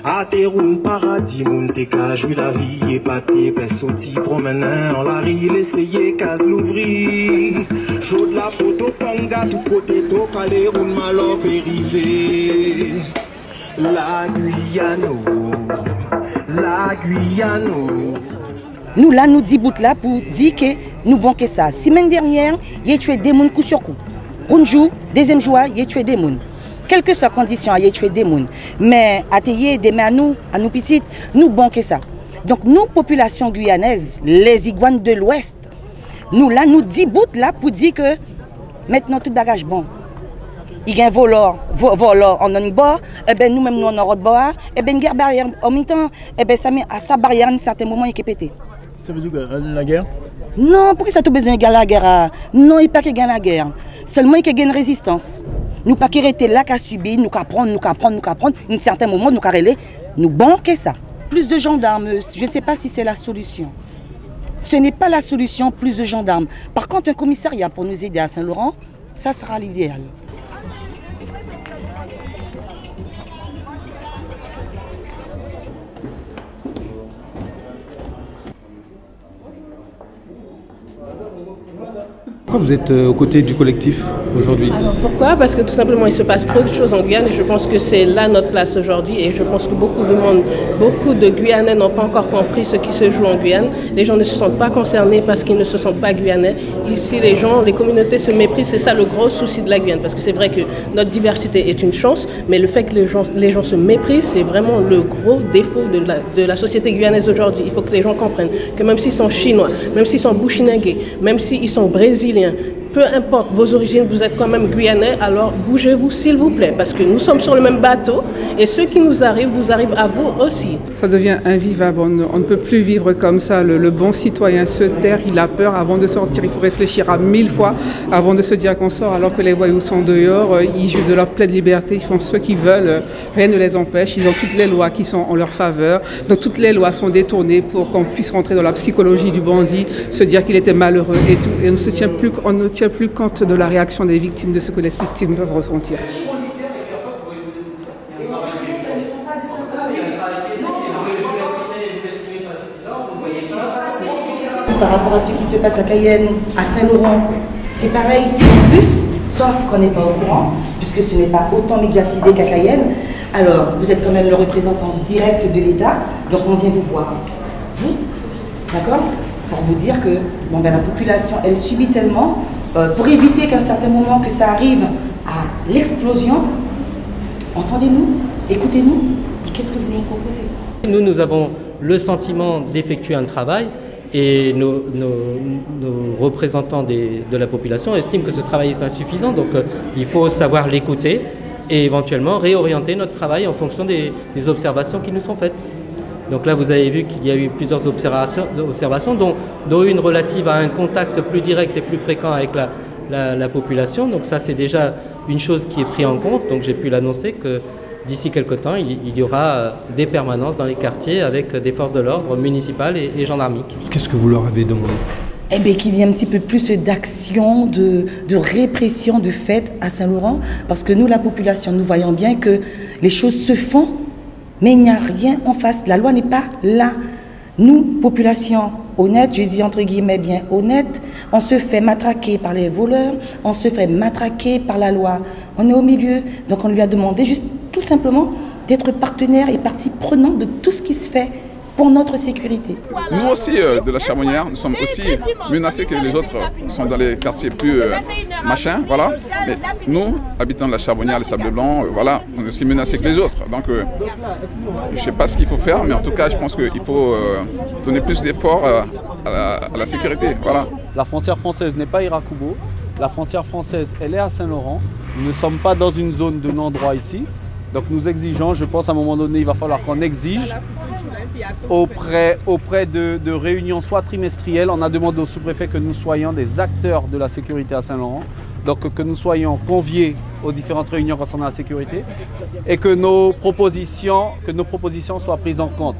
A Teroun paradis, moun te ka joui la vie et pâté, ben sauti promenant en la rille, essayer case l'ouvrir. Chaud de la photo panga, tout côté to Caléroun malo vérifié. La Guyano, la Guyano. Nous là, nous disons là pour dire que nous banquons ça. Semaine dernière, il a tué des gens coup sur coup. Un jour, deuxième jour, il a tué des gens. Quelle que soit la condition, il a tué des gens. Mais à demain à nous petites, nous banquons ça. Donc nous, population guyanaise, les iguanes de l'Ouest, nous là, nous disons là pour dire que maintenant tout bagage bon. Il y a un voleur en un bord, et ben nous-mêmes nous en autre bord, et ben guerre barrière en même temps, et ben ça met à sa barrière à un certain moment il est pété. Ça veut dire que la guerre? Non, pourquoi ça a besoin de la guerre? Non, il n'y a pas que la guerre. Seulement il y a une résistance. Nous pas arrêter là qu'à subir, nous qu'à prendre, un certain moment nous qu'à relayer, nous banquer ça. Plus de gendarmes, je ne sais pas si c'est la solution. Ce n'est pas la solution, plus de gendarmes. Par contre, un commissariat pour nous aider à Saint-Laurent, ça sera l'idéal. Pourquoi vous êtes aux côtés du collectif aujourd'hui? Pourquoi? Parce que tout simplement il se passe trop de choses en Guyane et je pense que c'est là notre place aujourd'hui et je pense que beaucoup de Guyanais n'ont pas encore compris ce qui se joue en Guyane. Les gens ne se sentent pas concernés parce qu'ils ne se sentent pas Guyanais. Ici les communautés se méprisent, c'est ça le gros souci de la Guyane parce que c'est vrai que notre diversité est une chance mais le fait que les gens se méprisent c'est vraiment le gros défaut de la société guyanaise aujourd'hui. Il faut que les gens comprennent que même s'ils sont chinois, même s'ils sont bushinangués, même s'ils sont brésiliens, peu importe vos origines, vous êtes quand même guyanais, alors bougez-vous s'il vous plaît, parce que nous sommes sur le même bateau et ce qui nous arrive, vous arrive à vous aussi. Ça devient invivable, on ne peut plus vivre comme ça. Le bon citoyen se terre, il a peur avant de sortir, il faut réfléchir à 1000 fois avant de se dire qu'on sort, alors que les voyous sont dehors, ils jouent de leur pleine liberté, ils font ce qu'ils veulent, rien ne les empêche, ils ont toutes les lois qui sont en leur faveur, donc toutes les lois sont détournées pour qu'on puisse rentrer dans la psychologie du bandit, se dire qu'il était malheureux et tout, et on ne tient plus compte de la réaction des victimes, de ce que les victimes peuvent ressentir. Par rapport à ce qui se passe à Cayenne, à Saint-Laurent, c'est pareil ici en plus, sauf qu'on n'est pas au courant, puisque ce n'est pas autant médiatisé qu'à Cayenne. Alors, vous êtes quand même le représentant direct de l'État, donc on vient vous voir. Vous, d'accord? Pour vous dire que la population, elle subit tellement, pour éviter qu'à un certain moment que ça arrive à l'explosion, entendez-nous, écoutez-nous, et qu'est-ce que vous nous proposez? Nous avons le sentiment d'effectuer un travail et nos représentants de la population estiment que ce travail est insuffisant, donc il faut savoir l'écouter et éventuellement réorienter notre travail en fonction des observations qui nous sont faites. Donc là, vous avez vu qu'il y a eu plusieurs observations dont une relative à un contact plus direct et plus fréquent avec la population. Donc ça, c'est déjà une chose qui est prise en compte. Donc j'ai pu l'annoncer que d'ici quelques temps, il y aura des permanences dans les quartiers avec des forces de l'ordre municipales et gendarmiques. Qu'est-ce que vous leur avez demandé? Eh bien, qu'il y ait un petit peu plus d'action, de répression de fait à Saint-Laurent, parce que nous, la population, nous voyons bien que les choses se font, mais il n'y a rien en face. La loi n'est pas là. Nous, population honnête, je dis entre guillemets bien honnête, on se fait matraquer par les voleurs, on se fait matraquer par la loi. On est au milieu, donc on lui a demandé juste tout simplement d'être partenaire et partie prenante de tout ce qui se fait pour notre sécurité. Nous aussi, de la Charbonnière, nous sommes aussi menacés que les autres sont dans les quartiers plus machins, voilà. Mais nous, habitants de la Charbonnière, les Sables Blancs, voilà, on est aussi menacés que les autres. Donc, je ne sais pas ce qu'il faut faire, mais en tout cas, je pense qu'il faut donner plus d'efforts à la sécurité, voilà. La frontière française n'est pas Irakubo. La frontière française, elle est à Saint-Laurent. Nous ne sommes pas dans une zone de non-droit ici. Donc nous exigeons, je pense à un moment donné, il va falloir qu'on exige auprès de réunions soit trimestrielles. On a demandé au sous-préfet que nous soyons des acteurs de la sécurité à Saint-Laurent. Donc que nous soyons conviés aux différentes réunions concernant la sécurité et que nos propositions soient prises en compte.